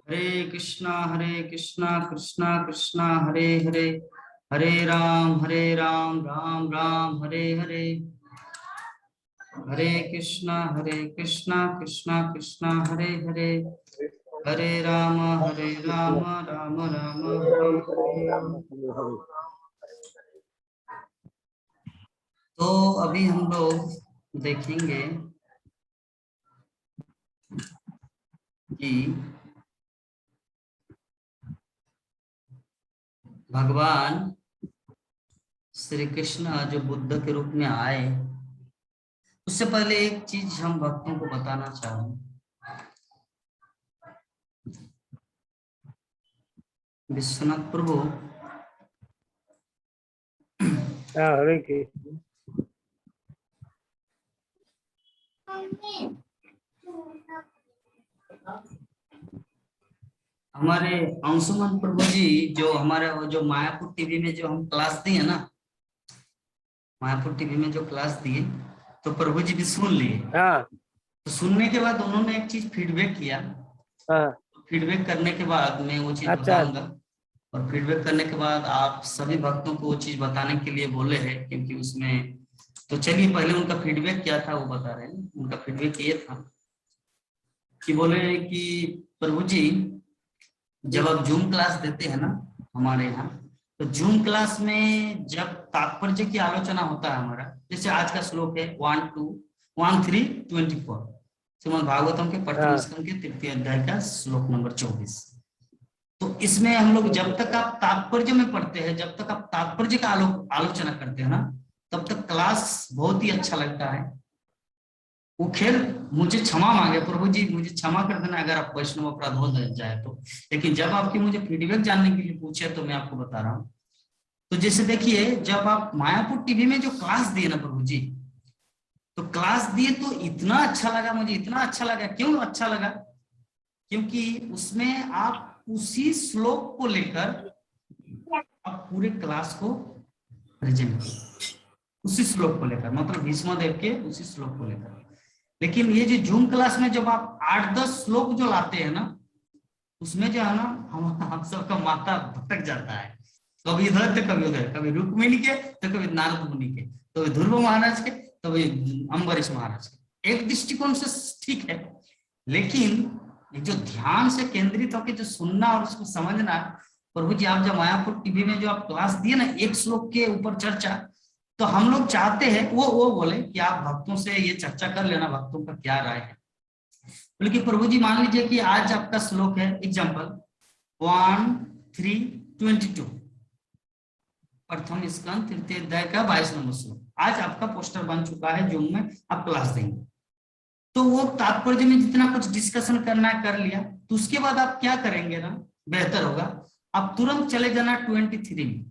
हरे कृष्णा कृष्णा कृष्णा हरे हरे, हरे राम राम राम हरे हरे, हरे कृष्णा कृष्णा कृष्णा हरे हरे, हरे राम राम राम हरे हरे। तो अभी हम लोग देखेंगे कि भगवान श्री कृष्ण जो बुद्ध के रूप में आए, उससे पहले एक चीज हम भक्तों को बताना चाहूँ। विश्वनाथ प्रभु हरे कृष्ण। हमारे अंशुमन प्रभु जी जो हमारे जो मायापुर टीवी में जो हम क्लास दिए ना, मायापुर टीवी में जो क्लास दिए, तो प्रभु जी भी सुन लिए। तो सुनने के बाद उन्होंने एक चीज फीडबैक किया। फीडबैक करने के बाद मैं वो चीज बताऊंगा, और फीडबैक करने के बाद आप सभी भक्तों को वो चीज बताने के लिए बोले हैं, क्योंकि उसमें तो चलिए पहले उनका फीडबैक क्या था वो बता रहे हैं। उनका फीडबैक ये था कि बोले कि प्रभु जी जब आप जूम क्लास देते हैं ना हमारे यहाँ, तो जूम क्लास में जब तात्पर्य की आलोचना होता है हमारा, जैसे आज का श्लोक है 1-2-13-24 श्रीमद् भागवतम के प्रथम स्कंद के तृतीय अध्याय का श्लोक नंबर 24। तो इसमें हम लोग जब तक आप तात्पर्य में पढ़ते हैं, जब तक आप तात्पर्य का आलोचना करते हैं ना, तब तक क्लास बहुत ही अच्छा लगता है। वो खेल मुझे क्षमा मांगे प्रभु जी, मुझे क्षमा कर देना अगर आप वैष्णव अपराध हो जाए तो, लेकिन जब आपकी मुझे फीडबैक जानने के लिए पूछे तो मैं आपको बता रहा हूँ। तो जैसे देखिए, जब आप मायापुर टीवी में जो क्लास दिए ना प्रभु जी, तो क्लास दिए तो इतना अच्छा लगा, मुझे इतना अच्छा लगा। क्यों अच्छा लगा? क्योंकि उसमें आप उसी श्लोक को लेकर आप पूरे क्लास को प्रेजेंट, उसी श्लोक को लेकर, मतलब भीष्म देव के उसी श्लोक को लेकर। लेकिन ये जो जूम क्लास में जब आप 8-10 श्लोक जो लाते हैं ना, उसमें जो है ना हम सबका माथा भटक जाता है, कभी इधर तो कभी उधर, कभी रुक्मिणी के तो कभी नारद मुनि के, कभी ध्रुव महाराज के, कभी अम्बरीश महाराज के। एक दृष्टिकोण से ठीक है, लेकिन जो ध्यान से केंद्रित होकर जो सुनना और उसको समझना, प्रभु जी आप जब मायापुर टीवी में जो आप क्लास दिए ना एक श्लोक के ऊपर चर्चा, तो हम लोग चाहते हैं वो बोले कि आप भक्तों से ये चर्चा कर लेना, भक्तों का क्या राय है। बल्कि प्रभु जी मान लीजिए कि आज आपका श्लोक है एग्जाम्पल 1-3-22 प्रथम स्कंद तृतीय अध्याय का 22 नंबर श्लोक, आज आपका पोस्टर बन चुका है जूम में, आप क्लास देंगे। तो वो तात्पर्य में जितना कुछ डिस्कशन करना है कर लिया, तो उसके बाद आप क्या करेंगे ना, बेहतर होगा आप तुरंत चले जाना 23 में,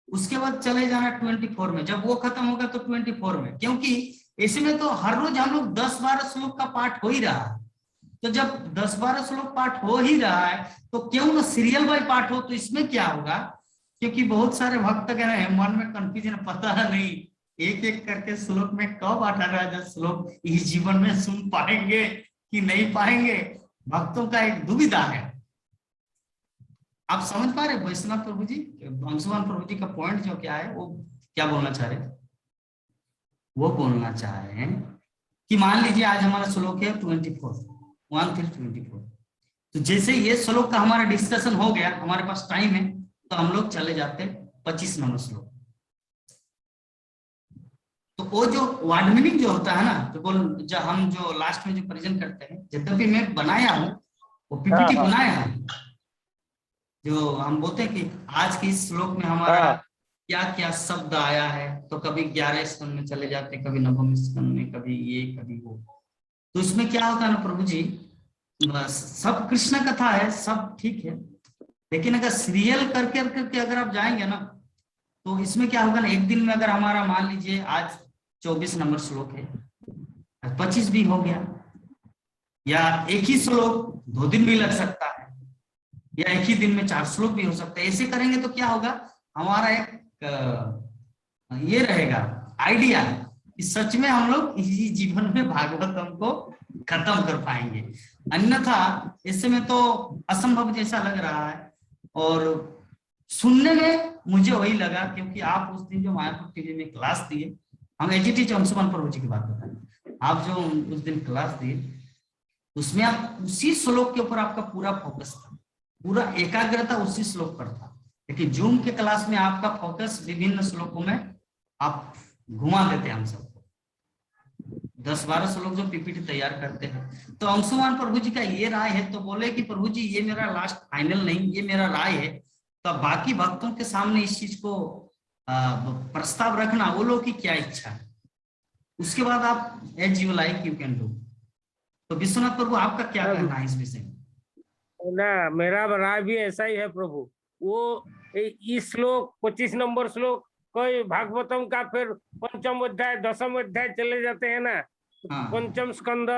उसके बाद चले जाना 24 में, जब वो खत्म होगा तो 24 में, क्योंकि इसमें तो हर रोज हम लोग 10-12 श्लोक का पाठ हो ही रहा है। तो जब 10-12 श्लोक पाठ हो ही रहा है तो क्यों ना सीरियल बाय पाठ हो। तो इसमें क्या होगा, क्योंकि बहुत सारे भक्त कह रहे हैं मन में कंफ्यूजन, पता नहीं एक एक करके श्लोक में कब 18 श्लोक इस जीवन में सुन पाएंगे कि नहीं पाएंगे, भक्तों का एक दुविधा है। आप समझ पा रहे वैष्णव प्रभु जी, अंशुमान प्रभु जी का पॉइंट जो क्या है, वो क्या बोलना चाह रहे? वो बोलना चाह रहे हैं कि मान लीजिए आज हमारा श्लोक है 1-3-24, तो जैसे ये श्लोक का हमारा डिस्कशन हो गया, हमारे पास टाइम है, तो हम लोग चले जाते 25 नंबर श्लोक। तो वो जो वर्ड मीनिंग जो होता है ना, तो जो हम जो लास्ट में जो प्रेजेंट करते हैं, यद्यपि मैं बनाया हूँ वो पीपीटी बनाया है, जो हम बोलते हैं कि आज के इस श्लोक में हमारा क्या क्या शब्द आया है, तो कभी 11 स्कंद में चले जाते, कभी 9वें स्कंद में, कभी ये कभी वो। तो इसमें क्या होता है ना प्रभु जी, सब कृष्ण कथा है, सब ठीक है, लेकिन अगर सीरियल करके अगर आप जाएंगे ना, तो इसमें क्या होगा ना, एक दिन में अगर हमारा मान लीजिए आज 24 नंबर श्लोक है, 25 भी हो गया, या एक ही श्लोक 2 दिन भी लग सकता है, या एक ही दिन में 4 श्लोक भी हो सकता है। ऐसे करेंगे तो क्या होगा, हमारा एक ये रहेगा आइडिया कि सच में हम लोग इसी जीवन में भागवतम को खत्म कर पाएंगे, अन्यथा इस समय तो असंभव जैसा लग रहा है। और सुनने में मुझे वही लगा, क्योंकि आप उस दिन जो मायापुर टीवी में क्लास दिए, हम एजीटी अंशुमान प्रभु जी की बात बताएं, आप जो उस दिन क्लास दिए उसमें आप उसी श्लोक के ऊपर आपका पूरा फोकस था, पूरा एकाग्रता उसी श्लोक पर था। लेकिन जूम के क्लास में आपका फोकस विभिन्न श्लोकों में आप घुमा देते हैं हम सबको, 10-12 श्लोक जो पीपीटी तैयार करते हैं। तो अंशुमान प्रभु जी का ये राय है, तो बोले कि प्रभु जी ये मेरा लास्ट फाइनल नहीं, ये मेरा राय है, तो बाकी भक्तों के सामने इस चीज को प्रस्ताव रखना, वो लोग की क्या इच्छा है, उसके बाद आप as you like you can do. तो विश्वनाथ प्रभु आपका क्या कहना है इस विषय में? ना, मेरा राय भी ऐसा ही है प्रभु। वो इस श्लोक 25 नंबर श्लोक कोई भागवतम का फिर पंचम अध्याय 10वें अध्याय चले जाते हैं ना, पंचम स्कंद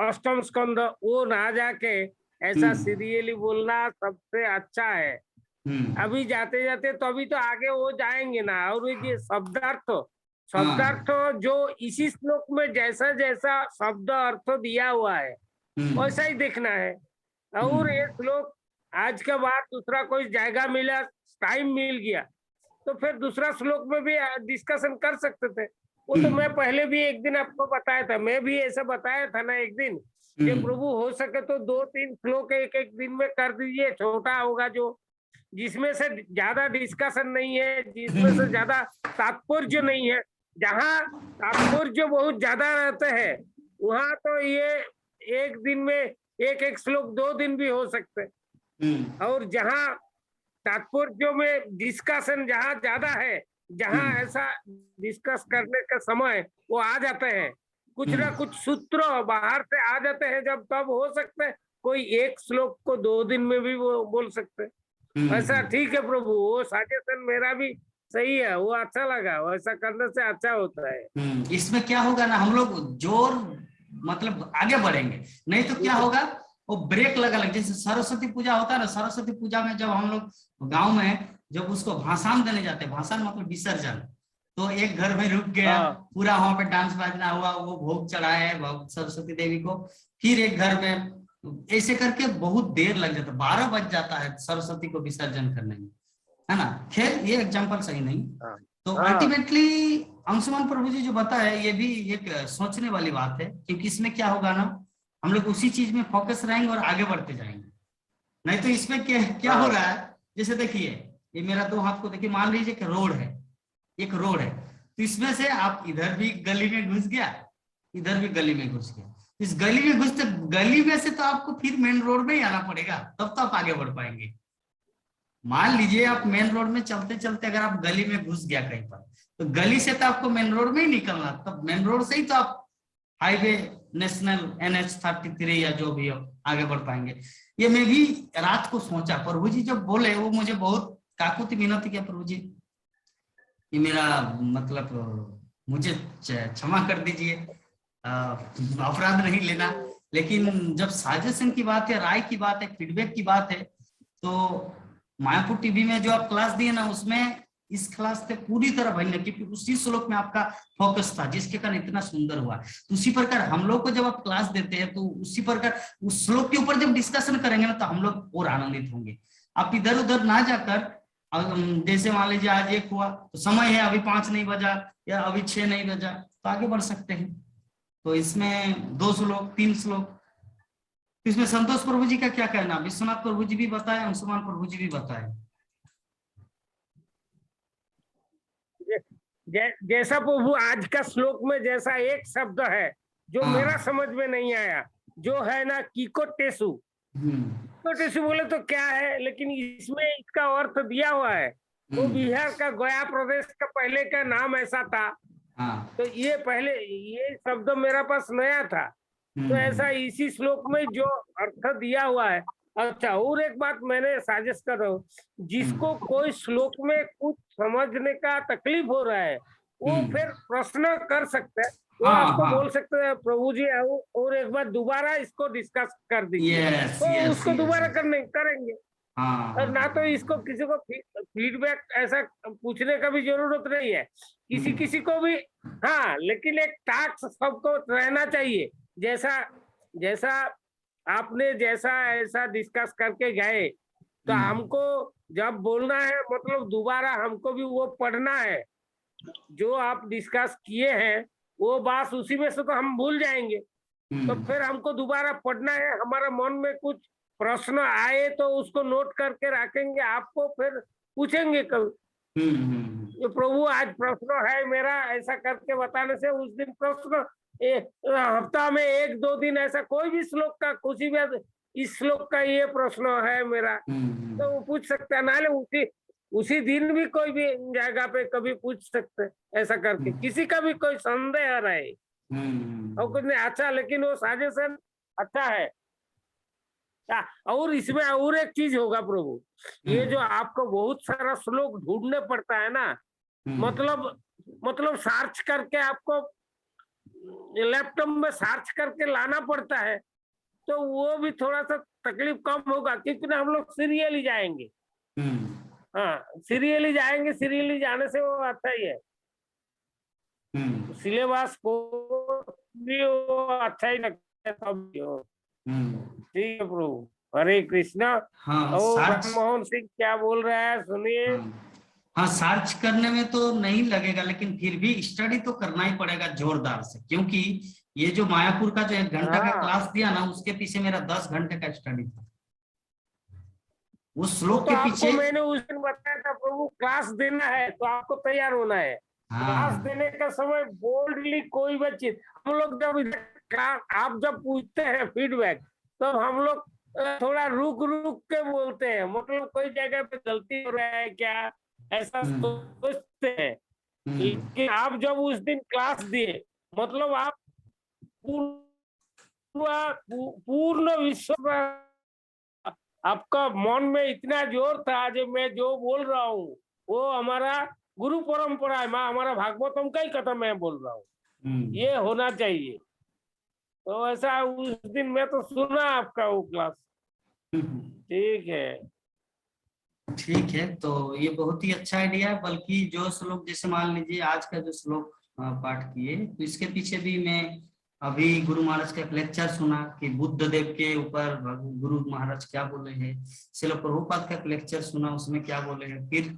अष्टम स्कंद, वो ना जाके ऐसा सीरियली बोलना सबसे अच्छा है। अभी जाते जाते तो अभी तो आगे वो जाएंगे ना, और ये शब्दार्थ जो इसी श्लोक में जैसा जैसा शब्द अर्थ दिया हुआ है वैसा ही देखना है। और ये श्लोक आज के बाद दूसरा कोई जायगा मिला, टाइम मिल गया तो फिर दूसरा श्लोक में भी डिस्कशन कर सकते थे। वो तो मैं पहले भी एक दिन आपको बताया था, मैं भी ऐसा बताया था ना एक दिन कि प्रभु हो सके तो 2-3 श्लोक एक एक दिन में कर दीजिए, छोटा होगा जो, जिसमें से ज्यादा डिस्कशन नहीं है, जिसमें से ज्यादा तात्पर्य नहीं है। जहाँ तात्पर्य बहुत ज्यादा रहते हैं वहां तो ये एक दिन में एक एक श्लोक 2 दिन भी हो सकते, और जहाँ तात्पर्य में डिस्कशन जहाँ ज्यादा है, जहाँ ऐसा डिस्कस करने का समय वो आ जाते हैं, कुछ ना कुछ सूत्र बाहर से आ जाते हैं, जब तब हो सकते हैं कोई एक श्लोक को 2 दिन में भी वो बोल सकते हैं। ऐसा ठीक है प्रभु, वो सजेशन मेरा भी सही है, वो अच्छा लगा, वैसा करने से अच्छा होता है। इसमें क्या होगा ना, हम लोग जोर मतलब आगे बढ़ेंगे, नहीं तो क्या होगा वो ब्रेक लगा लग, जैसे सरस्वती पूजा होता है ना, सरस्वती पूजा में जब हम लोग गांव में जब उसको भाषण देने जाते हैं, भाषण मतलब विसर्जन, तो एक घर में रुक गया, पूरा वहां पे डांस बाजना हुआ, वो भोग चढ़ाए सरस्वती देवी को, फिर एक घर में ऐसे करके बहुत देर लग जाता, 12 बज जाता है सरस्वती को विसर्जन करने में, है ना। खैर ये एग्जाम्पल सही नहीं, तो अल्टीमेटली अंशुमान प्रभु जी जो बताया ये भी एक सोचने वाली बात है, क्योंकि इसमें क्या होगा ना, हम लोग उसी चीज में फोकस रहेंगे और आगे बढ़ते जाएंगे। नहीं तो इसमें क्या हो रहा है, जैसे देखिए ये मेरा 2 हाथ को देखिए, मान लीजिए कि रोड है, एक रोड है, तो इसमें से आप इधर भी गली में घुस गया, इधर भी गली में घुस गया, इस गली में घुसते, गली में से तो आपको फिर मेन रोड में ही आना पड़ेगा, तब तो आप आगे बढ़ पाएंगे। मान लीजिए आप मेन रोड में चलते चलते अगर आप गली में घुस गया कहीं पर, तो गली से तो आपको मेन रोड में ही निकलना, तब मेन रोड से ही तो आप हाईवे नेशनल NH-33 या जो भी हो आगे बढ़ पाएंगे। ये मैं भी रात को सोचा, प्रभु जी जब बोले वो मुझे बहुत काकुति मिनती किया, प्रभु जी ये मेरा मतलब मुझे क्षमा कर दीजिए, अपराध नहीं लेना, लेकिन जब सजेशन की बात है, राय की बात है, फीडबैक की बात है, तो मायापुर टीवी में जो आप क्लास दिए ना, उसमें इस क्लास से पूरी तरह भिन्न, क्योंकि उसी श्लोक में आपका फोकस था जिसके कारण इतना सुंदर हुआ। तो उसी प्रकार हम लोग को जब आप क्लास देते हैं तो उसी प्रकार उस श्लोक के ऊपर जब डिस्कशन करेंगे ना, तो हम लोग और आनंदित होंगे। आप इधर उधर ना जाकर, जैसे मान लीजिए आज 1 हुआ तो समय है, अभी 5 नहीं बजा या अभी 6 नहीं बजा, तो आगे बढ़ सकते हैं। तो इसमें 2 श्लोक 3 श्लोक, इसमें संतोष प्रभु जी का क्या कहना, विश्वनाथ प्रभु जी भी बताए, अंशुमान प्रभु जी भी बताए। जैसा प्रभु आज का श्लोक में जैसा एक शब्द है जो मेरा समझ में नहीं आया, जो है ना किकोटेसु, किकोटेसु बोले तो क्या है, लेकिन इसमें इसका अर्थ दिया हुआ है, वो बिहार का गया प्रदेश का पहले का नाम ऐसा था, तो ये पहले ये शब्द मेरा पास नया था, तो ऐसा इसी श्लोक में जो अर्थ दिया हुआ है। अच्छा, और एक बात मैंने साजिश कर रहा हूँ, जिसको कोई श्लोक में कुछ समझने का तकलीफ हो रहा है वो फिर प्रश्न कर सकते हैं, वो आपको बोल सकते हैं प्रभु जी और एक बार दोबारा इसको डिस्कस कर दीजिए, तो उसको दोबारा करेंगे। हाँ और ना तो हाँ इसको किसी को फीडबैक ऐसा पूछने का भी जरूरत नहीं है, किसी हम्म, किसी को भी। हाँ, लेकिन एक टास्क सबको रहना चाहिए। जैसा जैसा आपने जैसा ऐसा डिस्कस करके गए, तो हम्म, हमको जब बोलना है मतलब दोबारा हमको भी वो पढ़ना है। जो आप डिस्कस किए हैं वो बात उसी में से तो हम भूल जाएंगे, तो हम्म, फिर हमको दोबारा पढ़ना है। हमारा मन में कुछ प्रश्न आए तो उसको नोट करके रखेंगे, आपको फिर पूछेंगे कभी, ये प्रभु आज प्रश्न है मेरा, ऐसा करके बताने से उस दिन प्रश्न हफ्ता में एक दो दिन ऐसा कोई भी श्लोक का कुछ भी इस श्लोक का ये प्रश्न है मेरा, तो वो पूछ सकता है। नाले उसी उसी दिन भी कोई भी जगह पे कभी पूछ सकते हैं, ऐसा करके किसी का भी कोई संदेह रहे और कुछ नहीं। अच्छा, लेकिन वो साजेशन अच्छा है। और इसमें और एक चीज होगा प्रभु, ये जो आपको बहुत सारा श्लोक ढूंढने पड़ता है ना, मतलब सर्च करके आपको लैपटॉप में सर्च करके लाना पड़ता है, तो वो भी थोड़ा सा तकलीफ कम होगा, क्योंकि ना हम लोग सीरियली जाएंगे। हाँ, सीरियली जाएंगे, सीरियली जाने से वो अच्छा ही है। सिलेबस को भी वो अच्छा ही लगता है सब। ठीक है प्रभु, हरे कृष्णा। हाँ और सर्च, राममोहन सिंह क्या बोल रहा है सुनिए। हाँ हाँ सर्च करने में तो नहीं लगेगा, लेकिन फिर भी स्टडी तो करना ही पड़ेगा जोरदार से, क्योंकि ये जो मायापुर का जो 1 घंटा का हाँ, क्लास दिया ना, उसके पीछे मेरा 10 घंटे का स्टडी था, उस वो श्लोक तो के आपको पीछे। मैंने उस दिन बताया था प्रभु, क्लास देना है तो आपको तैयार होना है। क्लास हाँ देने का समय बोल्डली कोई भी चीज, हम लोग जब क्लास आप जब पूछते हैं फीडबैक, तो हम लोग थोड़ा रुक रुक के बोलते हैं, मतलब कोई जगह पे गलती हो रहा है क्या, ऐसा हम्म सोचते हैं। हम्म लेकिन आप जब उस दिन क्लास दिए, मतलब आप पूर्ण विश्व में आपका मन में इतना जोर था, जो मैं जो बोल रहा हूँ वो हमारा गुरु परंपरा है, मैं हमारा भागवतम का ही कथा मैं बोल रहा हूँ, हम्म ये होना चाहिए। तो ऐसा उस दिन मैं तो सुना आपका वो क्लास। ठीक है। ठीक है, तो ये बहुत ही अच्छा आइडिया है। बल्कि जो श्लोक जैसे मान लीजिए आज का जो श्लोक पाठ किए, तो इसके पीछे भी मैं अभी गुरु महाराज का एक लेक्चर सुना कि बुद्ध देव के ऊपर गुरु महाराज क्या बोले हैं, श्रील प्रभुपाद का एक लेक्चर सुना, उसमें क्या बोले हैं, फिर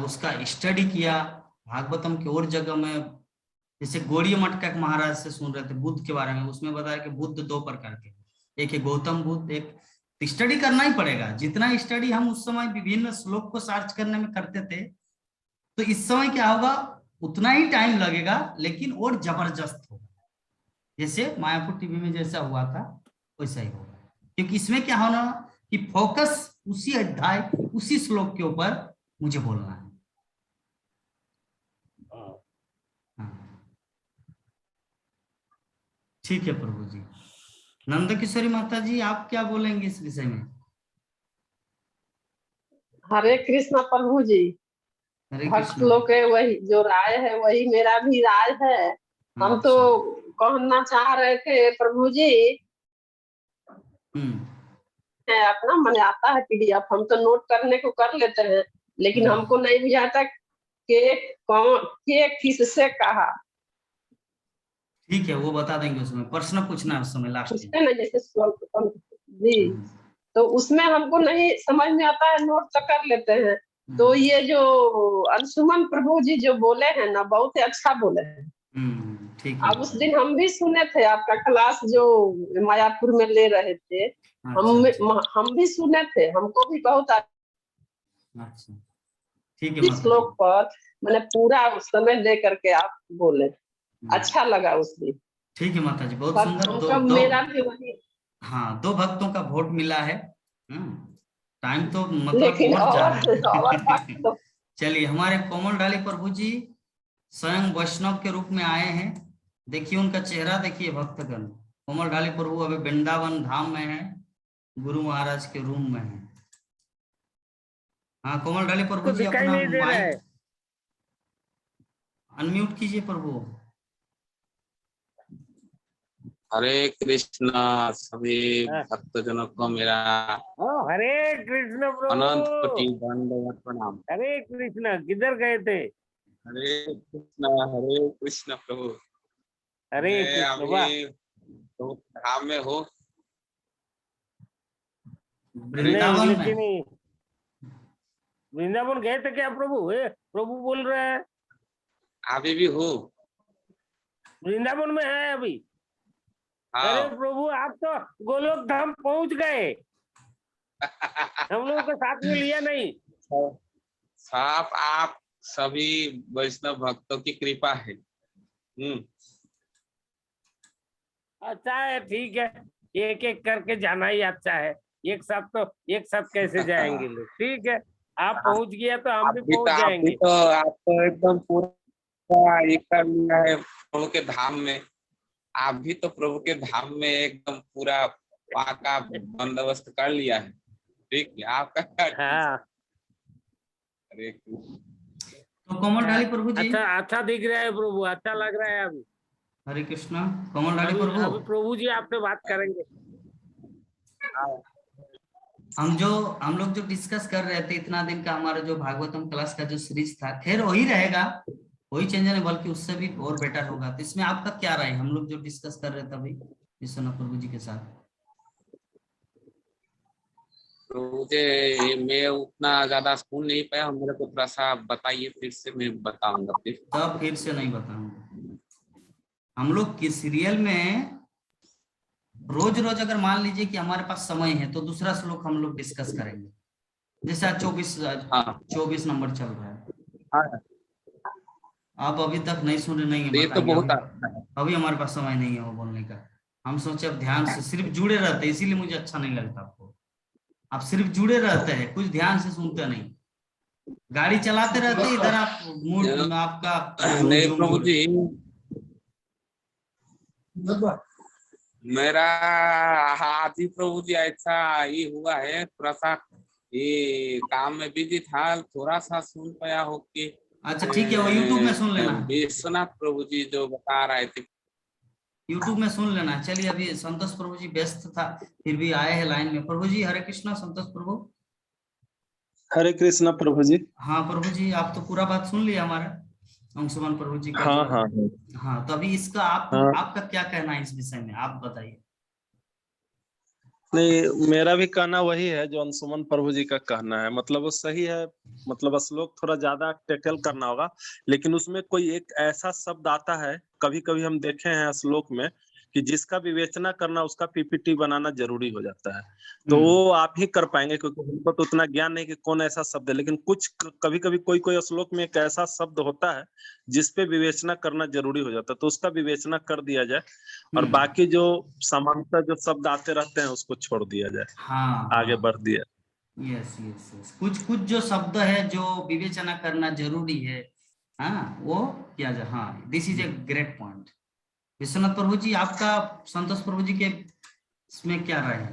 उसका स्टडी किया भागवतम के और जगह में। जैसे गौड़ीय मठ का एक महाराज से सुन रहे थे बुद्ध के बारे में, उसमें बताया कि बुद्ध 2 प्रकार के, एक है गौतम बुद्ध, एक स्टडी करना ही पड़ेगा। जितना स्टडी हम उस समय विभिन्न श्लोक को सर्च करने में करते थे, तो इस समय क्या होगा, उतना ही टाइम लगेगा, लेकिन और जबरदस्त होगा। जैसे मायापुर टीवी में जैसा हुआ था वैसा ही होगा, क्योंकि इसमें क्या होना कि फोकस उसी अध्याय उसी श्लोक के ऊपर मुझे बोलना है। हाँ, ठीक है प्रभु जी। नंद किशोरी माता जी, आप क्या बोलेंगे इस विषय में? हरे कृष्णा प्रभु जी। हरे भक्त कृष्णा। लोग के वही जो राय है वही मेरा भी राय है। हम तो अच्छा। कहना चाह रहे थे प्रभु जी, हम्म है अपना मन आता है पीडीएफ, हम तो नोट करने को कर लेते हैं, लेकिन हम्म, हमको नहीं बुझाता के कौन के किससे कहा। ठीक है, वो बता देंगे, उसमें प्रश्न पूछना है उस समय लास्ट में। उसमें ना जैसे जी, हम्म, तो उसमें हमको नहीं समझ में आता है, नोट तो कर लेते हैं। तो ये जो अंशुमन प्रभु जी जो बोले हैं ना, बहुत ही अच्छा बोले हैं। ठीक है अब उस दिन हम भी सुने थे आपका क्लास जो मायापुर में ले रहे थे, अच्छा अच्छा हम भी सुने थे, हमको भी बहुत अच्छा। ठीक है अच्छी माता जी। श्लोक पर मैंने पूरा उस समय दे करके आप बोले, हम्म, अच्छा लगा उस दिन। ठीक है माता जी, बहुत पर सुंदर। दो हमको दो मेरा भी वही, हाँ, 2 भक्तों का वोट मिला है। टाइम तो मतलब लेकिन और जा रहा और बात है। तो चलिए, हमारे कोमल ढाली प्रभु जी स्वयं वैष्णव के रूप में आए हैं। देखिए उनका चेहरा, देखिए भक्तगण। कोमल ढाली प्रभु अभी वृंदावन धाम में है, गुरु महाराज के रूम में है। हाँ, कोमल ढाली प्रभु तो जी दिखाई अपना नहीं दे रहा है। माइक अनम्यूट कीजिए प्रभु। हरे कृष्णा सभी हाँ। भक्तजनों को मेरा हरे कृष्ण अनंत प्रभु। कोटि दंडवत प्रणाम। हरे कृष्ण, किधर गए थे? हरे कृष्ण प्रभु। हरे मैं कृष्ण, वाह। अभी तो धाम में हूँ। हरे नहीं, वृंदावन लेकिन में। वृंदावन गए थे क्या प्रभु? प्रभु बोल रहे हैं अभी भी हूँ। वृंदावन में है अभी। अरे हाँ। प्रभु, आप तो गोलोक धाम पहुंच गए, हम लोगों को साथ में लिया नहीं। साफ आप सभी वैष्णव भक्तों की कृपा है। अच्छा है, ठीक है, एक एक करके जाना ही अच्छा है। एक साथ कैसे जाएंगे लोग? ठीक है, आप पहुंच गया तो हम भी पहुंच जाएंगे। आप तो एकदम पूरा ये कर लिया है प्रभु के धाम में। आप भी तो प्रभु के धाम में एकदम पूरा पाका बंदोबस्त कर लिया है। ठीक है, आपका हाँ। हरे कृष्ण। तो कोमल ढाली प्रभु जी। अच्छा दिख रहा है प्रभु, अच्छा लग रहा है अभी। हरे कृष्णा कोमल ढाली अभी प्रभु। प्रभु जी आपसे बात करेंगे। हम लोग जो डिस्कस कर रहे थे इतना दिन का, हमारा जो भागवतम क्लास का जो सीरीज था, खैर वही रहेगा, वही चेंज नहीं, बल्कि उससे भी और बेटर होगा। तो इसमें आपका क्या राय? हम लोग जो डिस्कस कर रहे थे अभी विश्वनाथ प्रभु जी के साथ। तो मुझे मैं उतना ज्यादा सुन नहीं पाया, मेरे को थोड़ा सा बताइए, फिर से मैं बताऊंगा फिर। तब फिर से नहीं बताऊंगा। हम लोग किस सीरियल में रोज रोज अगर मान लीजिए कि हमारे पास समय है तो दूसरा श्लोक हम लोग डिस्कस करेंगे। जैसे आज 24 नंबर चल रहा है। हाँ। आप अभी तक नहीं सुन रहे, नहीं है ये तो बताएंगे। बहुत अच्छा है। अभी हमारे पास समय नहीं है वो बोलने का। हम सोचे अब ध्यान से सिर्फ जुड़े रहते, इसीलिए मुझे अच्छा नहीं लगता आपको। आप सिर्फ जुड़े रहते हैं, कुछ ध्यान से सुनते नहीं, गाड़ी चलाते रहते, इधर आप मूड आपका नहीं झूम प्रभु जी, मेरा आज ही प्रभु जी ऐसा ये हुआ है, थोड़ा सा ये काम में बिजी था, थोड़ा सा सुन पाया हो कि अच्छा ठीक है, वो यूट्यूब में सुन लेना है। विश्वनाथ प्रभु जी जो बता रहे थे, यूट्यूब में सुन लेना है। चलिए, अभी संतोष प्रभु जी व्यस्त था, फिर भी आए हैं लाइन में। प्रभु जी हरे कृष्णा। संतोष प्रभु। हरे कृष्णा प्रभु जी। हाँ प्रभु जी, आप तो पूरा बात सुन लिया हमारा अंशुमान प्रभु जी का हाँ जो। हाँ हाँ, तो अभी इसका हाँ। आपका क्या कहना है इस विषय में, आप बताइए। नहीं, मेरा भी कहना वही है जो अंशुमन प्रभु जी का कहना है। मतलब वो सही है, मतलब श्लोक थोड़ा ज्यादा टेकल करना होगा, लेकिन उसमें कोई एक ऐसा शब्द आता है, कभी कभी हम देखे हैं श्लोक में, कि जिसका विवेचना करना उसका पीपीटी बनाना जरूरी हो जाता है। तो वो आप ही कर पाएंगे, क्योंकि हमको तो उतना ज्ञान नहीं कि कौन ऐसा शब्द है, लेकिन कुछ कभी कभी कोई श्लोक में एक ऐसा शब्द होता है जिसपे विवेचना करना जरूरी हो जाता है, तो उसका विवेचना कर दिया जाए, और बाकी जो समानता जो शब्द आते रहते हैं उसको छोड़ दिया जाए। हाँ, आगे बढ़ दिया। यस यस यस, कुछ जो शब्द है जो विवेचना करना जरूरी है, हाँ, वो किया जाए। हाँ, this is a great point. Vishwanath Prabhu ji, आपका संतोष प्रभु जी के इसमें क्या राय है?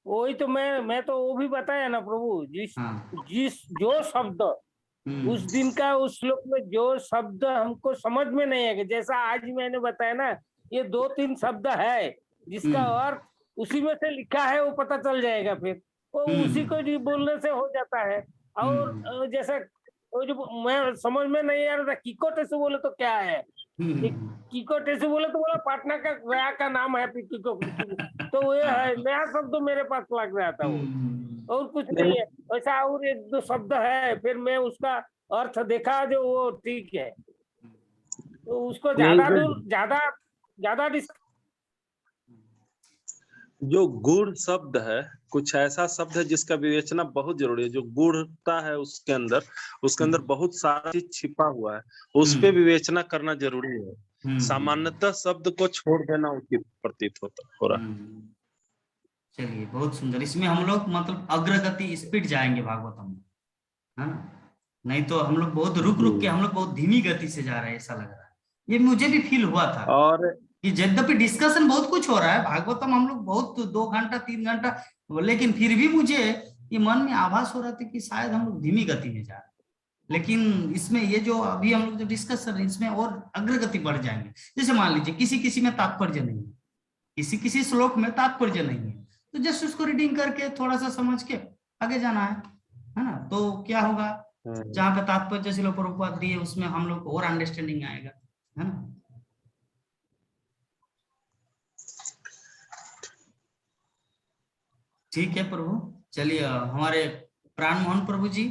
वही तो मैं तो वो भी बताया ना प्रभु, जिस जो शब्द उस दिन का उस श्लोक में जो शब्द हमको समझ में नहीं है, जैसा आज मैंने बताया ना, ये 2-3 शब्द है जिसका अर्थ उसी में से लिखा है, वो पता चल जाएगा, फिर वो उसी को बोलने से हो जाता है। और जैसा वो जो मैं समझ में नहीं आ रहा था, किकोटेसु बोले तो क्या है, किकोटेसु बोले तो बोला पाटना का गया का नाम है किकोटेसु, तो वो है नया शब्द मेरे पास लग रहा था वो, और कुछ नहीं है ऐसा। और 1-2 शब्द है, फिर मैं उसका अर्थ देखा जो वो ठीक है, तो उसको ज्यादा जो गुण शब्द है, कुछ ऐसा शब्द है जिसका विवेचना बहुत जरूरी है। जो गुणता है उसके अंदर बहुत सारा चीज छिपा हुआ है, उस पे विवेचना करना जरूरी है। सामान्यतः शब्द को छोड़ देना उचित प्रतीत हो रहा। चलिए, बहुत सुंदर। इसमें हम लोग मतलब अग्रगति स्पीड जाएंगे भागवतम में, है ना? नहीं तो हम लोग बहुत रुक के, हम लोग बहुत धीमी गति से जा रहे हैं, ऐसा लग रहा है। ये मुझे भी फील हुआ था। और कि यद्यपि डिस्कशन बहुत कुछ हो रहा है भागवतम, हम लोग बहुत 2 घंटा 3 घंटा, लेकिन फिर भी मुझे ये मन में आभास हो रहा था कि शायद हम लोग धीमी गति में जा रहे हैं। लेकिन इसमें ये जो अभी हम लोग जो डिस्कस कर रहे हैं इसमें और अग्रगति बढ़ जाएंगे। जैसे मान लीजिए किसी किसी में तात्पर्य नहीं है, किसी किसी श्लोक में तात्पर्य नहीं है, तो जस्ट उसको रीडिंग करके थोड़ा सा समझ के आगे जाना है ना। तो क्या होगा, जहाँ पे तात्पर्य शिला प्रभुपाद दिए उसमें हम लोग को और अंडरस्टैंडिंग आएगा, है ना। ठीक है प्रभु, चलिए हमारे प्राण मोहन प्रभु जी,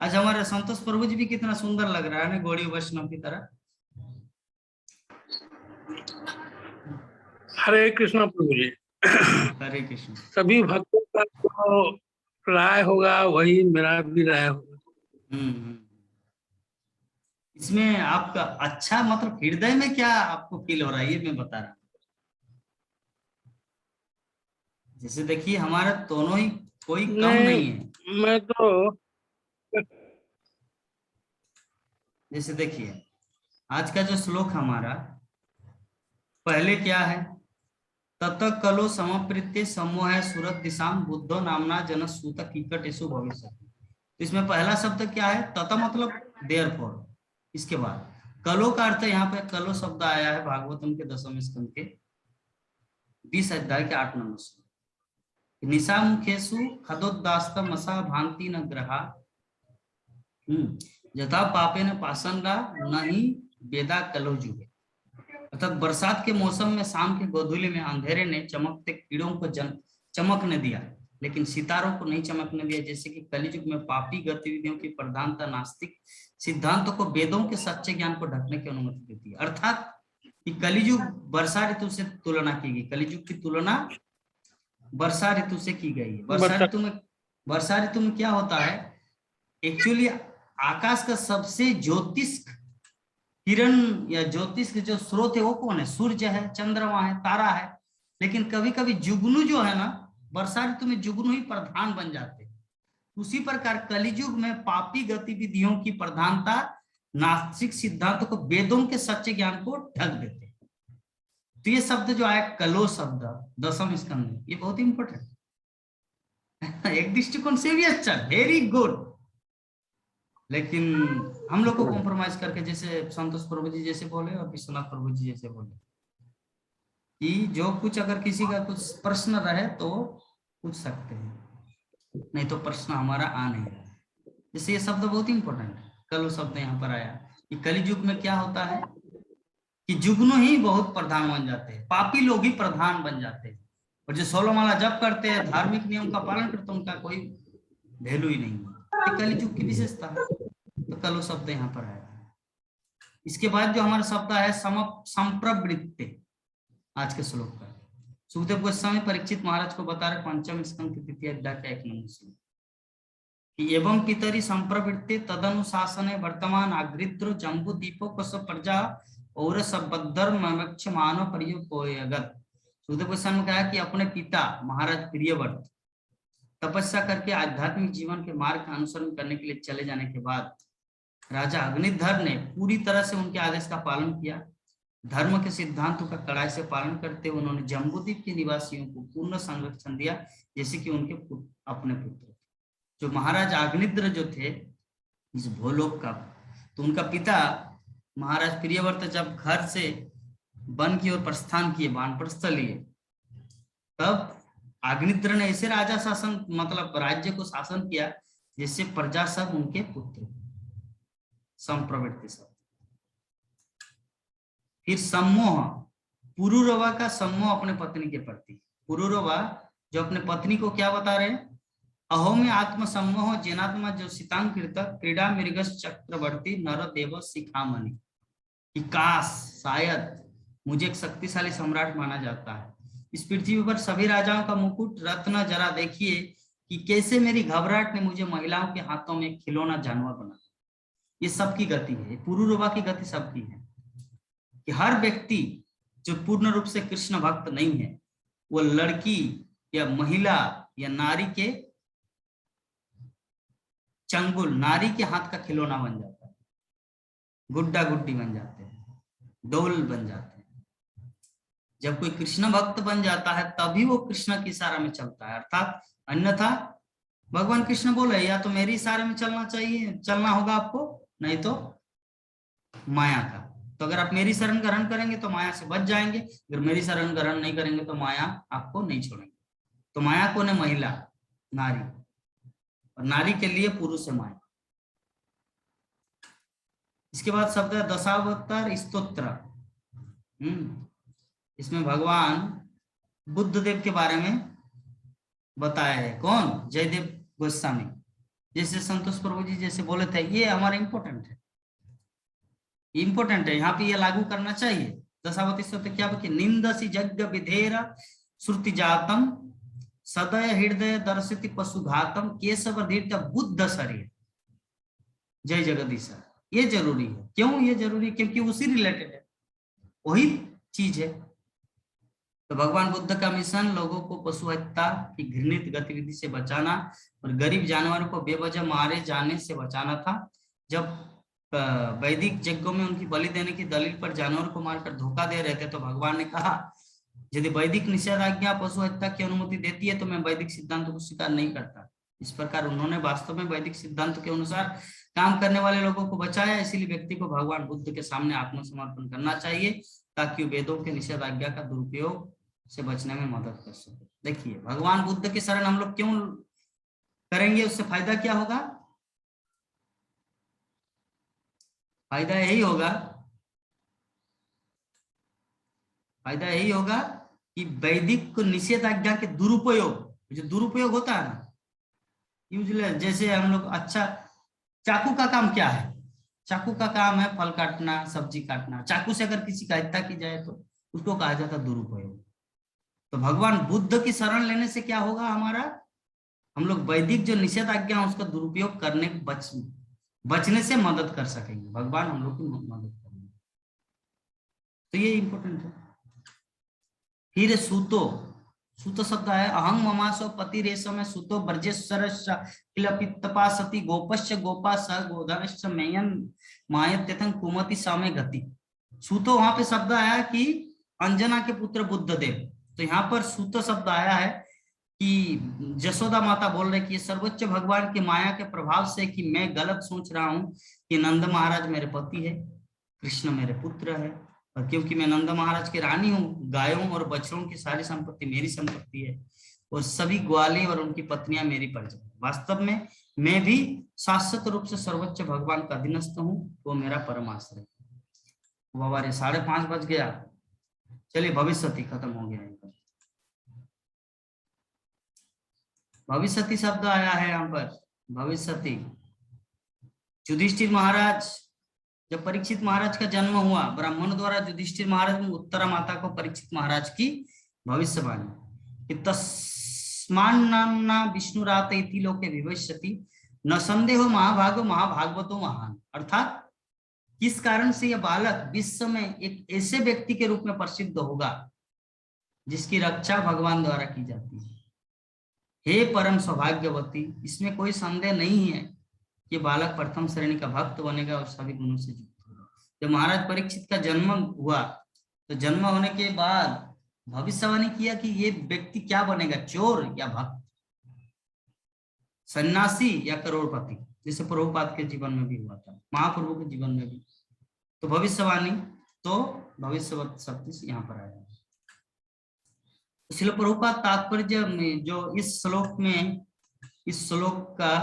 आज हमारे संतोष प्रभु जी भी कितना सुंदर लग रहा है ना, गौड़ी वैष्णव की तरह। हरे कृष्ण प्रभु जी। हरे कृष्ण। सभी भक्तों का जो राय होगा वही मेरा भी राय होगा। इसमें आपका अच्छा मतलब हृदय में क्या आपको फील हो रहा है ये मैं बता रहा हूँ। जैसे देखिए हमारा दोनों ही कोई कम नहीं है। मैं तो जैसे देखिए आज का जो श्लोक हमारा पहले क्या है, तत कलो समप्रीत्य समोह सुरत दिशाम बुद्धो नामना जन सूत कीकटेषु भविष्य। इसमें पहला शब्द क्या है, तत मतलब देयरफॉर। इसके बाद कलो का अर्थ यहाँ पे कलो शब्द आया है भागवतम के 10वें स्कंद के 20 अध्याय के 8 नंबर से। निशा मुखेशु खदोदास्त मसा भांति न ग्रहा यथा पापे न पासंगा नहीं वेदा कलो जुगे। अर्थात बरसात के मौसम में शाम के गोधूली में अंधेरे ने चमकते कीड़ों को चमकने दिया लेकिन सितारों को नहीं चमकने दिया। जैसे कि कलियुग में पापी गतिविधियों की प्रधानता नास्तिक सिद्धांतों को वेदों के सच्चे ज्ञान को ढकने की अनुमति देती है। अर्थात कि कलियुग वर्षा ऋतु से तुलना की गई, कलियुग की तुलना वर्षा ऋतु से की गई है। वर्षा ऋतु में क्या होता है, एक्चुअली आकाश का सबसे ज्योतिष किरण या ज्योतिष के जो स्रोत है वो कौन है, सूर्य है, चंद्रमा है, तारा है। लेकिन कभी कभी जुगनू जो है ना, वर्षा ऋतु में जुगनू ही प्रधान बन जाते हैं। उसी प्रकार कलियुग में पापी गतिविधियों की प्रधानता नास्तिक सिद्धांतों को वेदों के सच्चे ज्ञान को ढक देते हैं। तो ये शब्द जो आया कलो शब्द 10वें स्कंद में, ये बहुत इंपॉर्टेंट है। एक दृष्टिकोण से भी अच्छा, वेरी गुड। लेकिन हम लोग को कॉम्प्रोमाइज करके जैसे संतोष प्रभु जी जैसे बोले और विश्वनाथ प्रभु जी जैसे बोले कि जो कुछ अगर किसी का कुछ प्रश्न रहे तो पूछ सकते हैं, नहीं तो प्रश्न हमारा आ नहीं रहा। जैसे ये शब्द बहुत इंपॉर्टेंट है, कलो शब्द यहाँ पर आया कि कलियुग में क्या होता है कि जुगनू ही बहुत प्रधान बन जाते हैं, पापी लोग ही प्रधान बन जाते हैं, और जो 16 माला जप करते हैं, धार्मिक नियम का पालन करते हैं, उनका कोई वैल्यू ही नहीं है। कलियुग की विशेषता है। तो कलो शब्द यहाँ पर आया। इसके बाद जो हमारा शब्द है संप्रवृत्ति, आज के श्लोक का सुखदेव गोस्वामी परीक्षित महाराज को बता रहे 5वें स्कंद के 3 अध्याय का 1 नंबर श्लोक कि एवं पितरी संप्रवृत्ति तदनुशासने वर्तमान आगृद्र जम्बू दीपो कस प्रजा और सबद्धर्मक्ष मानव परियोगत। सुखदेव गोस्वामी ने कहा कि अपने पिता महाराज प्रियव्रत तपस्या करके आध्यात्मिक जीवन के मार्ग का अनुसरण करने के लिए चले जाने के बाद राजा अग्निधर ने पूरी तरह से उनके आदेश का पालन किया। धर्म के सिद्धांतों का कड़ाई से पालन करते हुए उन्होंने जम्बूद्वीप के निवासियों को पूर्ण संरक्षण दिया, जैसे कि उनके अपने पुत्र। जो महाराज अग्निध्र जो थे इस भूलोक का, तो उनका पिता महाराज प्रियव्रत जब घर से वन की ओर प्रस्थान किए, वानप्रस्थ लिए, तब अग्निध्र ने ऐसे राजा शासन मतलब राज्य को शासन किया जिससे प्रजा सब उनके पुत्र। संप्रवृत्ति सब। फिर सम्मोह, पुरुरवा का सम्मोह अपने पत्नी के प्रति। पुरुरवा जो अपने पत्नी को क्या बता रहे हैं, अहो में आत्म सम्मोह जैनात्मा जो सीतांकृत क्रीड़ा मृगस चक्रवर्ती नर देव शिखामणि, कि काश शायद मुझे एक शक्तिशाली सम्राट माना जाता है। इस पृथ्वी पर सभी राजाओं का मुकुट रत्न, जरा देखिए कि कैसे मेरी घबराहट ने मुझे महिलाओं के हाथों में खिलौना जानवर बना। ये सबकी गति है, पुरुरवा की गति सबकी है कि हर व्यक्ति जो पूर्ण रूप से कृष्ण भक्त नहीं है वो लड़की या महिला या नारी के चंगुल, नारी के हाथ का खिलौना बन जाता है, गुड्डा गुड्डी बन जाते हैं, डोल बन जाते हैं। जब कोई कृष्ण भक्त बन जाता है तभी वो कृष्ण की इशारा में चलता है, अर्थात अन्यथा भगवान कृष्ण बोले या तो मेरी इशारे में चलना चाहिए, चलना होगा आपको, नहीं तो माया का। तो अगर आप मेरी शरण ग्रहण करेंगे तो माया से बच जाएंगे, अगर मेरी शरण ग्रहण नहीं करेंगे तो माया आपको नहीं छोड़ेंगे। तो माया कौन है? महिला, नारी, और नारी के लिए पुरुष है माया। इसके बाद शब्द है दशावतार स्तोत्र। इसमें भगवान बुद्ध देव के बारे में बताया है। कौन? जयदेव गोस्वामी। जैसे संतोष प्रभु जी जैसे बोले थे, ये हमारा इंपॉर्टेंट है, इंपॉर्टेंट है, यहाँ पे ये लागू करना चाहिए। दशावती स्तोत्र क्या बोलते? निंदसी यज्ञ विधेर श्रुति जातम सदय हृदय दर्शिति पशुघातम केशव धीर्त बुद्ध शरीर जय जगदीश। ये जरूरी है। क्यों ये जरूरी? क्योंकि उसी रिलेटेड है, वही चीज है। तो भगवान बुद्ध का मिशन लोगों को पशु हत्या की घृणित गतिविधि से बचाना और गरीब जानवरों को बेवजह मारे जाने से बचाना था। जब वैदिक यज्ञों में उनकी बलि देने की दलील पर जानवर को मारकर धोखा दे रहे थे, तो भगवान ने कहा यदि वैदिक निषेधाज्ञा पशु हत्या की अनुमति देती है तो मैं वैदिक सिद्धांत को स्वीकार नहीं करता। इस प्रकार उन्होंने वास्तव में वैदिक सिद्धांत के अनुसार काम करने वाले लोगों को बचाया। इसीलिए व्यक्ति को भगवान बुद्ध के सामने आत्मसमर्पण करना चाहिए ताकि वो वेदों के निषेधाज्ञा का दुरुपयोग से बचने में मदद कर सके। देखिए, भगवान बुद्ध की शरण हम लोग क्यों करेंगे? उससे फायदा क्या होगा? फायदा यही होगा, फायदा यही होगा कि वैदिक निषेधाज्ञा के दुरुपयोग, जो दुरुपयोग होता है ना यूजलेस, जैसे हम लोग, अच्छा चाकू का काम क्या है? चाकू का काम है फल काटना, सब्जी काटना। चाकू से अगर किसी का हत्या की जाए तो उसको कहा जाता है दुरुपयोग। तो भगवान बुद्ध की शरण लेने से क्या होगा? हमारा, हम लोग वैदिक जो निषेधाज्ञा उसका दुरुपयोग करने बचने से मदद कर सकेंगे। भगवान हम लोग की मदद करेंगे। तो ये इंपॉर्टेंट है। फिर सूतो, सूतो शब्द है अहं ममासो पति रेशम सूतो ब्रजेश्वर किलपितपा सती गोपश्च गोपा स गोधनश्च मेयन मायत्यथं कुमति सामे गति। सूतो वहां पे शब्द आया कि अंजना के पुत्र बुद्ध देव। तो यहाँ पर सूतो शब्द आया है कि जसोदा माता बोल रहे कि ये सर्वोच्च भगवान की माया के प्रभाव से कि मैं गलत सोच रहा हूँ कि नंद महाराज मेरे पति है, कृष्ण मेरे पुत्र है, और क्योंकि मैं नंद महाराज की रानी हूँ, गायों और बछड़ों की सारी संपत्ति मेरी संपत्ति है और सभी ग्वाले और उनकी पत्नियां मेरी प्रजा है। वास्तव में मैं भी शाश्वत रूप से सर्वोच्च भगवान का अधीनस्थ हूँ, वो मेरा परम आश्रय है। बाबा रे 5:30 बज गया। चलिए, भविष्यति खत्म हो गया। भविष्यति शब्द आया है यहाँ पर। भविष्यति, युधिष्ठिर महाराज, जब परीक्षित महाराज का जन्म हुआ, ब्राह्मण द्वारा युधिष्ठिर महाराज में उत्तरा माता को परीक्षित महाराज की भविष्यवाणी कि तस्मान्नाम्ना विष्णुरात इति लोके विभविष्यति न संदेहो महाभागो महाभागवतो महान। अर्थात किस कारण से यह बालक विश्व में एक ऐसे व्यक्ति के रूप में प्रसिद्ध होगा जिसकी रक्षा भगवान द्वारा की जाती है। हे परम सौभाग्यवती, इसमें कोई संदेह नहीं है कि बालक प्रथम श्रेणी का भक्त बनेगा और सभी गुणों से युक्त होगा। जब महाराज परीक्षित का जन्म हुआ तो जन्म होने के बाद भविष्यवाणी किया कि ये व्यक्ति क्या बनेगा, चोर या भक्त, सन्यासी या करोड़पति, जैसे प्रभुपाद के जीवन में भी हुआ था, महाप्रभु के जीवन में भी। तो भविष्यवाणी, तो भविष्यवत शब्द यहाँ पर आया। इसलिए प्रभुपाद तात्पर्य में जो इस श्लोक में, इस श्लोक का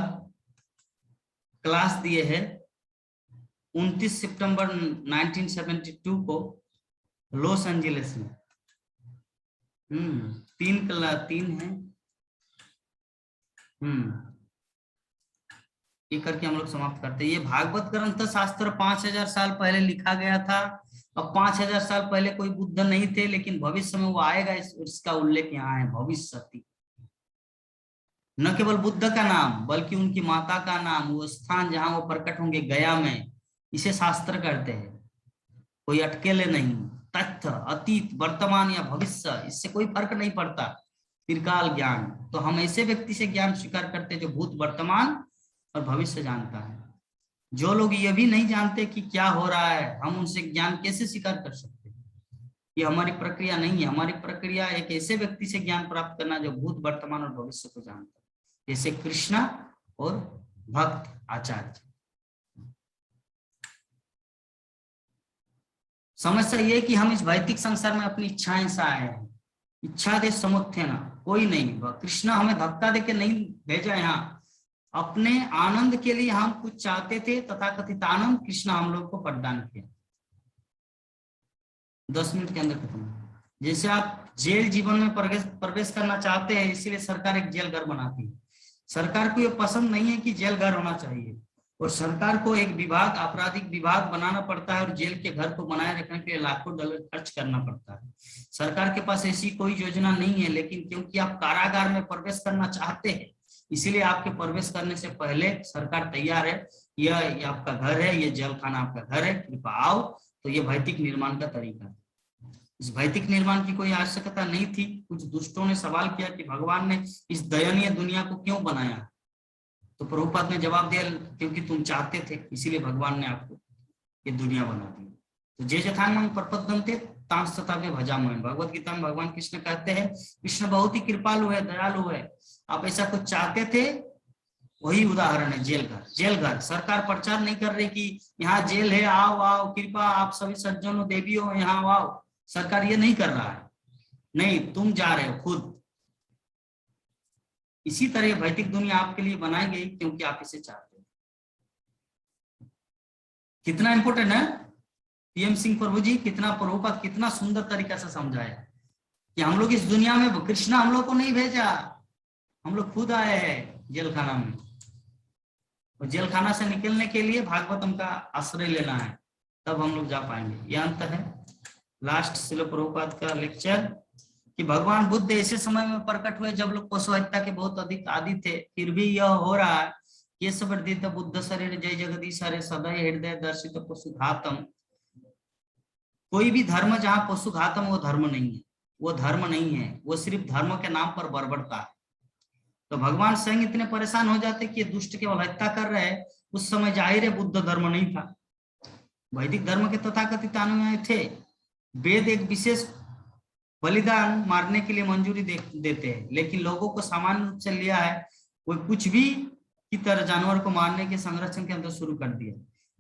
क्लास दिए है 29 सितंबर 1972 को लॉस एंजलिस में। 3 है। ये करके हम लोग समाप्त करते हैं। ये भागवत ग्रंथ शास्त्र 5000 साल पहले लिखा गया था। अब 5000 साल पहले कोई बुद्ध नहीं थे, लेकिन भविष्य में वो आएगा, इसका उल्लेख यहाँ है भविष्यति। न केवल बुद्ध का नाम बल्कि उनकी माता का नाम, वो स्थान जहां वो प्रकट होंगे, गया में, इसे शास्त्र करते हैं। कोई अटकेले नहीं, तथ्य, अतीत, वर्तमान या भविष्य, इससे कोई फर्क नहीं पड़ता। त्रिकाल ज्ञान, तो हम ऐसे व्यक्ति से ज्ञान स्वीकार करते हैं जो भूत, वर्तमान और भविष्य जानता है। जो लोग ये भी नहीं जानते कि क्या हो रहा है, हम उनसे ज्ञान कैसे स्वीकार कर सकते हैं? ये हमारी प्रक्रिया नहीं है। हमारी प्रक्रिया एक ऐसे व्यक्ति से ज्ञान प्राप्त करना जो भूत, वर्तमान और भविष्य को जानता है। जैसे कृष्णा और भक्त आचार्य। समस्या ये कि हम इस भौतिक संसार में अपनी इच्छाएं से आए हैं, इच्छा दे समुत्थे ना, कोई नहीं, कृष्णा हमें धक्का देके नहीं भेजा यहाँ, अपने आनंद के लिए हम कुछ चाहते थे, तथाकथित आनंद कृष्णा हम लोग को प्रदान किया। 10 मिनट के अंदर खत्म। जैसे आप जेल जीवन में प्रवेश करना चाहते हैं, इसीलिए सरकार एक जेल घर बनाती है। सरकार को ये पसंद नहीं है कि जेल घर होना चाहिए, और सरकार को एक विभाग, आपराधिक विभाग बनाना पड़ता है, और जेल के घर को बनाए रखने के लिए लाखों डॉलर खर्च करना पड़ता है। सरकार के पास ऐसी कोई योजना नहीं है, लेकिन क्योंकि आप कारागार में प्रवेश करना चाहते हैं, इसीलिए आपके प्रवेश करने से पहले सरकार तैयार है, यह आपका घर है, ये जेल खाना आपका घर है, कृपया आओ। तो ये भौतिक निर्माण का तरीका है। इस भौतिक निर्माण की कोई आवश्यकता नहीं थी। कुछ दुष्टों ने सवाल किया कि भगवान ने इस दयनीय दुनिया को क्यों बनाया, तो प्रभुपाद ने जवाब दिया, क्योंकि तुम चाहते थे, इसीलिए भगवान ने आपको ये दुनिया बना दी। तो जे जथांग प्रपद्यन्ते तांस्तथा में भजामहे, भगवत गीता में भगवान कृष्ण कहते हैं, कृष्ण बहुत ही कृपालु है, दयालु है। आप ऐसा कुछ चाहते थे, वही उदाहरण है जेल घर। जेल घर सरकार प्रचार नहीं कर रही कि यहाँ जेल है, आओ आओ, कृपा आप सभी सज्जनों देवियों यहाँ आओ। सरकार ये नहीं कर रहा है, नहीं, तुम जा रहे हो खुद। इसी तरह भौतिक दुनिया आपके लिए बनाई गई क्योंकि आप इसे चाहते हो। कितना इंपॉर्टेंट है पीएम सिंह प्रभु जी, कितना प्रभुपाद कितना सुंदर तरीका से समझाया कि हम लोग इस दुनिया में, कृष्णा हम लोग को नहीं भेजा, हम लोग खुद आए हैं जेल खाना में, और जेल खाना से निकलने के लिए भागवतम का आश्रय लेना है, तब हम लोग जा पाएंगे। यह अंत है लास्ट श्रील प्रभुपाद का लेक्चर कि भगवान बुद्ध ऐसे समय में प्रकट हुए जब लोग पशु हत्या के बहुत अधिक आदि थे, फिर भी यह हो रहा है। ये वर्धित बुद्ध शरीर जय जगदीश हरे सदय हृदय दर्शित पशुघातम। कोई भी धर्म जहाँ पशुघातम, वो धर्म नहीं है, वो धर्म नहीं है, वो सिर्फ धर्म के नाम पर बर्बरता है। तो भगवान स्वयं इतने परेशान हो जाते कि ये दुष्ट केवल हत्या कर रहे हैं। उस समय जाहिर है बुद्ध धर्म नहीं था, वैदिक धर्म के तथाकथित अनुयायी थे। वेद एक विशेष बलिदान मारने के लिए मंजूरी देते हैं, लेकिन लोगों को सामान्य रूप से लिया है, कोई कुछ भी की तरह जानवर को मारने के संरक्षण के अंदर शुरू कर दिया।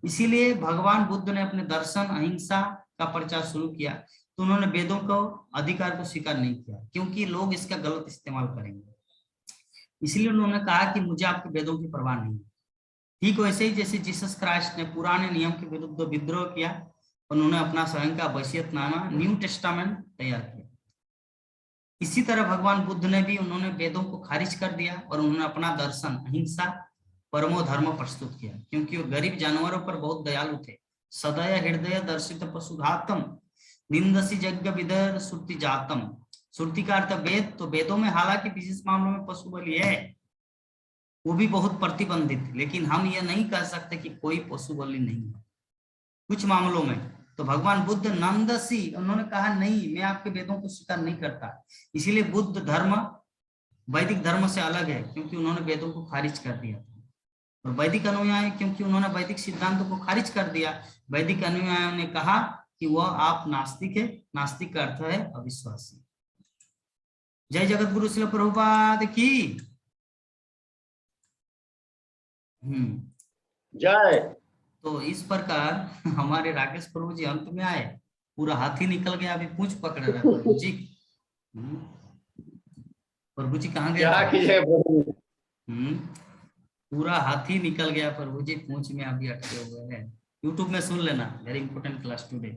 इसीलिए भगवान बुद्ध ने अपने दर्शन अहिंसा का प्रचार शुरू किया, तो उन्होंने वेदों को अधिकार को स्वीकार नहीं किया, क्योंकि लोग इसका गलत इस्तेमाल करेंगे। इसलिए उन्होंने कहा कि मुझे आपके वेदों की परवाह नहीं। ठीक वैसे ही जैसे जीसस क्राइस्ट ने पुराने नियम के विरुद्ध विद्रोह किया, उन्होंने अपना स्वयं का वसीयतनामा न्यू टेस्टामेंट तैयार किया। इसी तरह भगवान बुद्ध ने भी, उन्होंने वेदों को खारिज कर दिया और उन्होंने अपना दर्शन अहिंसा परमो धर्म प्रस्तुत किया, क्योंकि वो गरीब जानवरों पर बहुत दयालु थे। सदय हृदय दर्शित पशुघातम निंदसी यज्ञ विदर श्रुति जातम। श्रुति का अर्थ वेद, तो वेदों में हालांकि विशेष मामलों में पशु बलि है, वो भी बहुत प्रतिबंधित, लेकिन हम ये नहीं कह सकते कि कोई पशु बलि नहीं है कुछ मामलों में। तो भगवान बुद्ध नंदसी, उन्होंने कहा नहीं, मैं आपके वेदों को स्वीकार नहीं करता। इसीलिए बुद्ध धर्म वैदिक धर्म से अलग है, क्योंकि उन्होंने वेदों को खारिज कर दिया था। और वैदिक अनुयायी, क्योंकि उन्होंने वैदिक सिद्धांतों को खारिज कर दिया, वैदिक अनुयायियों ने कहा कि वह आप नास्तिक है। नास्तिक का अर्थ है अविश्वासी। जय जगत गुरु श्रील प्रभुपाद की जय। तो इस प्रकार हमारे राकेश प्रभु जी अंत में आए, पूरा हाथी निकल गया, अभी पूंछ पकड़ रहे प्रभु जी। प्रभु जी कहाँ गए? क्या कीजिए प्रभु? पूरा हाथी निकल गया प्रभु जी, पूंछ में अभी अटके हुए हैं। यूट्यूब में सुन लेना, वेरी इंपोर्टेंट क्लास टुडे।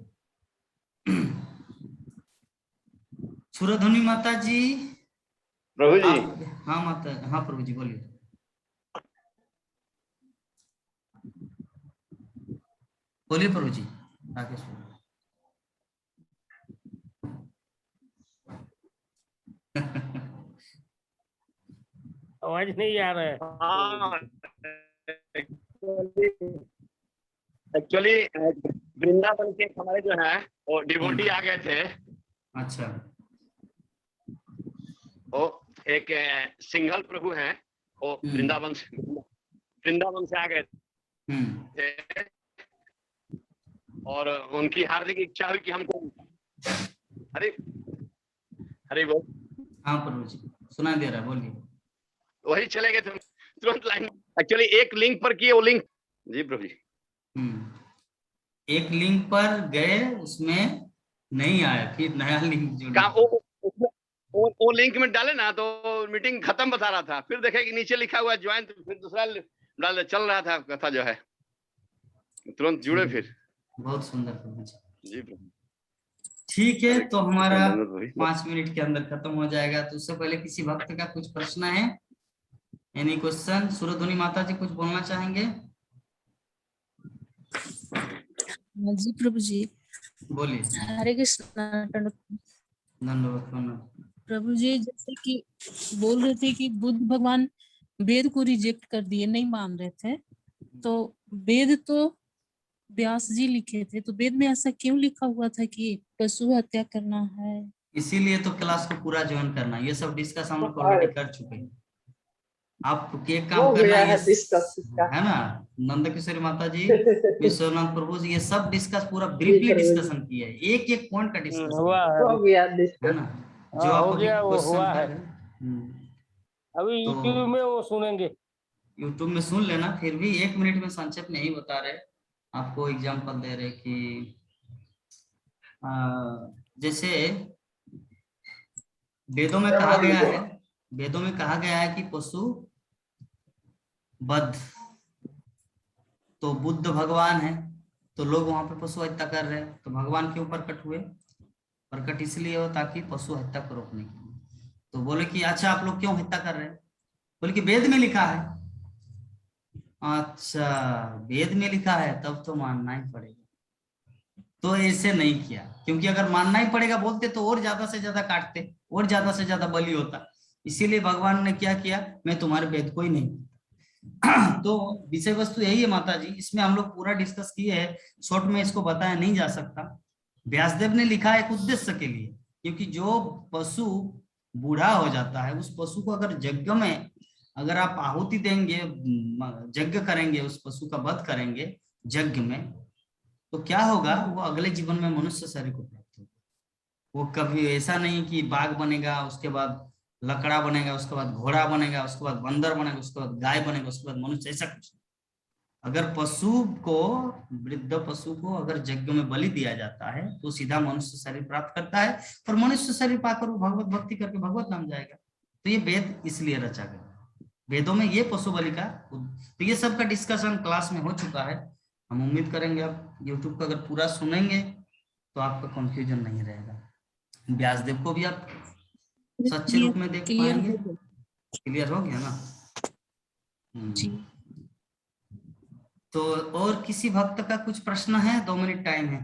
सुरधुनी माता जी। प्रभु जी। हाँ माता, हाँ प्रभु जी बोलिए। बोलिए प्रभु जी। राकेश आवाज नहीं आ रहा है। एक्चुअली वृंदावन के हमारे जो है वो डिवोटी आ गए थे। अच्छा। वो एक सिंघल प्रभु हैं, वो वृंदावन से आ गए थे, और उनकी हार्दिक इच्छा हुई कि हमको हरे बोल। हाँ प्रभु जी सुना दे रहा, बोलिए। वही चले गए थे तुरंत लाइन। एक्चुअली एक लिंक पर किए, वो लिंक जी प्रभु जी एक लिंक पर गए, उसमें नहीं आया, फिर नया लिंक का जोड़े। वो लिंक में डाले ना तो मीटिंग खत्म बता रहा था, फिर देखे कि नीचे लिखा हुआ ज्वाइन, तो फिर दूसरा डाल चल रहा था कथा जो है, तुरंत जुड़े फिर। बहुत सुंदर प्रभु जी। जी प्रभु। ठीक है, तो हमारा 5 मिनट के अंदर खत्म हो जाएगा। तो उससे पहले किसी भक्त का कुछ प्रश्न है? Any question? सूर्यध्वनि माता जी कुछ बोलना चाहेंगे? जी प्रभु जी बोलिए। हरे कृष्णा। धन्यवाद प्रभु जी, जैसे कि बोल रहे थे कि बुद्ध भगवान वेद को रिजेक्ट कर दिए, नहीं मान रहे थे, तो वेद तो व्यास जी लिखे थे, तो वेद में ऐसा क्यों लिखा हुआ था कि पशु हत्या करना है? इसीलिए तो क्लास को पूरा ज्वाइन करना, ये सब डिस्कस हम लोग ऑलरेडी कर चुके हैं। आप एक काम करना है ना, नंद किशोरी माता जी, विश्वनाथ प्रभु जी, ये सब डिस्कस पूरा ब्रीफली डिस्कशन किया है, एक एक पॉइंट का डिस्कस हुआ है ना, जो हो आप गया, वो हुआ है। अभी तो यूट्यूब में वो सुनेंगे, यूट्यूब में सुन लेना। फिर भी 1 मिनट में संक्षेप नहीं बता रहे, आपको एग्जांपल दे रहे कि जैसे वेदों में कहा गया है, वेदों में कहा गया है कि पशु वध, तो बुद्ध भगवान है, तो लोग वहां पे पशु हत्या कर रहे हैं, तो भगवान क्यों प्रकट हुए? प्रकट इसलिए हो ताकि पशु हत्या को रोकने के लिए। तो बोले कि अच्छा आप लोग क्यों हत्या कर रहे हैं? बोले कि वेद में लिखा है। अच्छा, वेद में लिखा है तब तो मानना ही पड़ेगा। तो ऐसे नहीं किया, क्योंकि अगर मानना ही पड़ेगा बोलते तो और ज्यादा से ज्यादा काटते, और ज्यादा से ज्यादा बलि होता। इसीलिए भगवान ने क्या किया, मैं तुम्हारे वेद को ही नहीं। तो विषय वस्तु यही है माता जी, इसमें हम लोग पूरा डिस्कस किए हैं, शॉर्ट में इसको बताया नहीं जा सकता। व्यासदेव ने लिखा एक उद्देश्य के लिए, क्योंकि जो पशु बूढ़ा हो जाता है, उस पशु को अगर यज्ञ में अगर आप आहुति देंगे, यज्ञ करेंगे, उस पशु का वध करेंगे यज्ञ में, तो क्या होगा, वो अगले जीवन में मनुष्य शरीर को प्राप्त होगा। वो कभी ऐसा नहीं कि बाघ बनेगा, उसके बाद लकड़ा बनेगा, उसके बाद घोड़ा बनेगा, उसके बाद बंदर बनेगा, उसके बाद गाय बनेगा, उसके बाद मनुष्य, ऐसा कुछ। अगर पशु को, वृद्ध पशु को अगर यज्ञ में बलि दिया जाता है तो सीधा मनुष्य शरीर प्राप्त करता है, और मनुष्य शरीर पाकर वो भगवत भक्ति करके भगवत नाम जाएगा। तो ये वेद इसलिए रचा गया, वेदों में ये पशु बलि का। तो ये सब का डिस्कशन क्लास में हो चुका है। हम उम्मीद करेंगे आप यूट्यूब का अगर पूरा सुनेंगे तो आपका कंफ्यूजन नहीं रहेगा। व्यासदेव को भी आप सच्चे रूप में देख पाएंगे। क्लियर हो गया ना? तो और किसी भक्त का कुछ प्रश्न है? 2 मिनट टाइम है।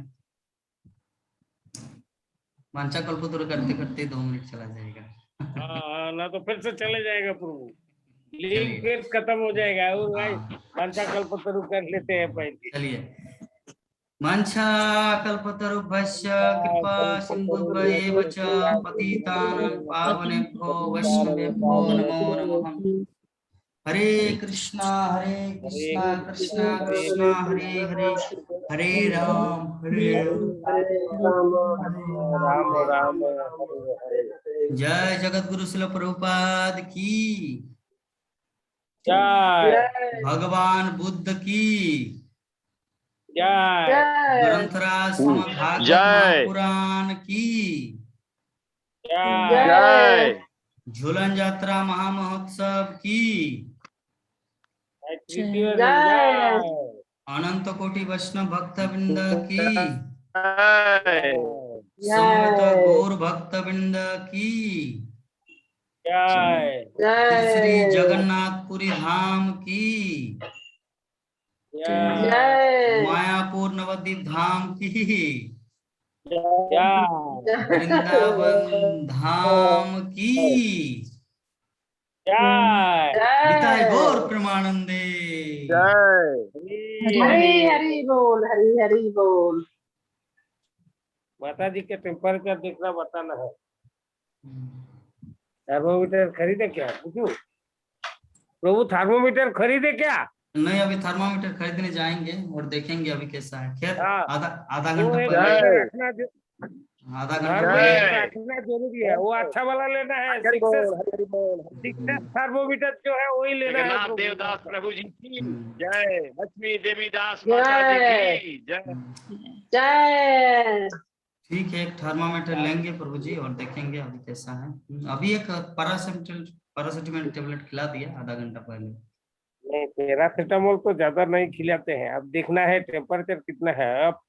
वांछा कल्पतरु करते करते 2 मिनट चला जाएगा। ना तो फिर से चले जाएगा प्रभु, लिंक फिर खत्म हो जाएगा। और भाई वांछा कल्पतरु कर लेते हैं पहले। चलिए, वांछा कल्पतरुभ्यश्च कृपा सिन्धुभ्यैव च पतितानां पावनेभ्यो वैष्णवेभ्यो नमो नमः। हरे कृष्णा कृष्णा कृष्णा हरे हरे, हरे राम राम राम। जय जगतगुरु शिल प्रभुपाद की जय, भगवान बुद्ध की जय, ग्रंथराज भागवत जय, पुराण की जय, झूलन यात्रा महामहोत्सव की जय, अनंत कोटि वैष्णव भक्त वृंद की जय, समस्त गौर भक्त वृंद की जय, श्री जगन्नाथपुरी धाम की जय, मायापुर नवद्वीप धाम की जय, वृंदावन धाम की जय, निताय गौर प्रेमानंदे। हरी हरी बोल, हरी हरी बोल। माता जी के टेम्परेचर देखना बताना है। थर्मोमीटर खरीदे क्या? पूछू प्रभु, थर्मोमीटर खरीदे क्या? नहीं, अभी थर्मामीटर खरीदने जाएंगे और देखेंगे अभी कैसा है। खैर हाँ। आधा वो घंटा एक पहले रखना आधा घर घंटा में पहले रखना जरूरी है, वो अच्छा वाला लेना है। सिक्सेस थर्मोमीटर जो है वही लेना है जगन्नाथ प्रभु। देवदास प्रभु जी की हम्म, जय, लक्ष्मी देवी दास माता जी जय की जय। जय। ठीक है, एक थर्मामीटर लेंगे प्रभु जी और देखेंगे अभी कैसा है। अभी एक पैरासिटामोल टेबलेट खिला दिया आधा घंटा पहले। नहीं, पैरासीटामोल तो ज्यादा नहीं खिलाते हैं। अब देखना है टेम्परेचर कितना है। अब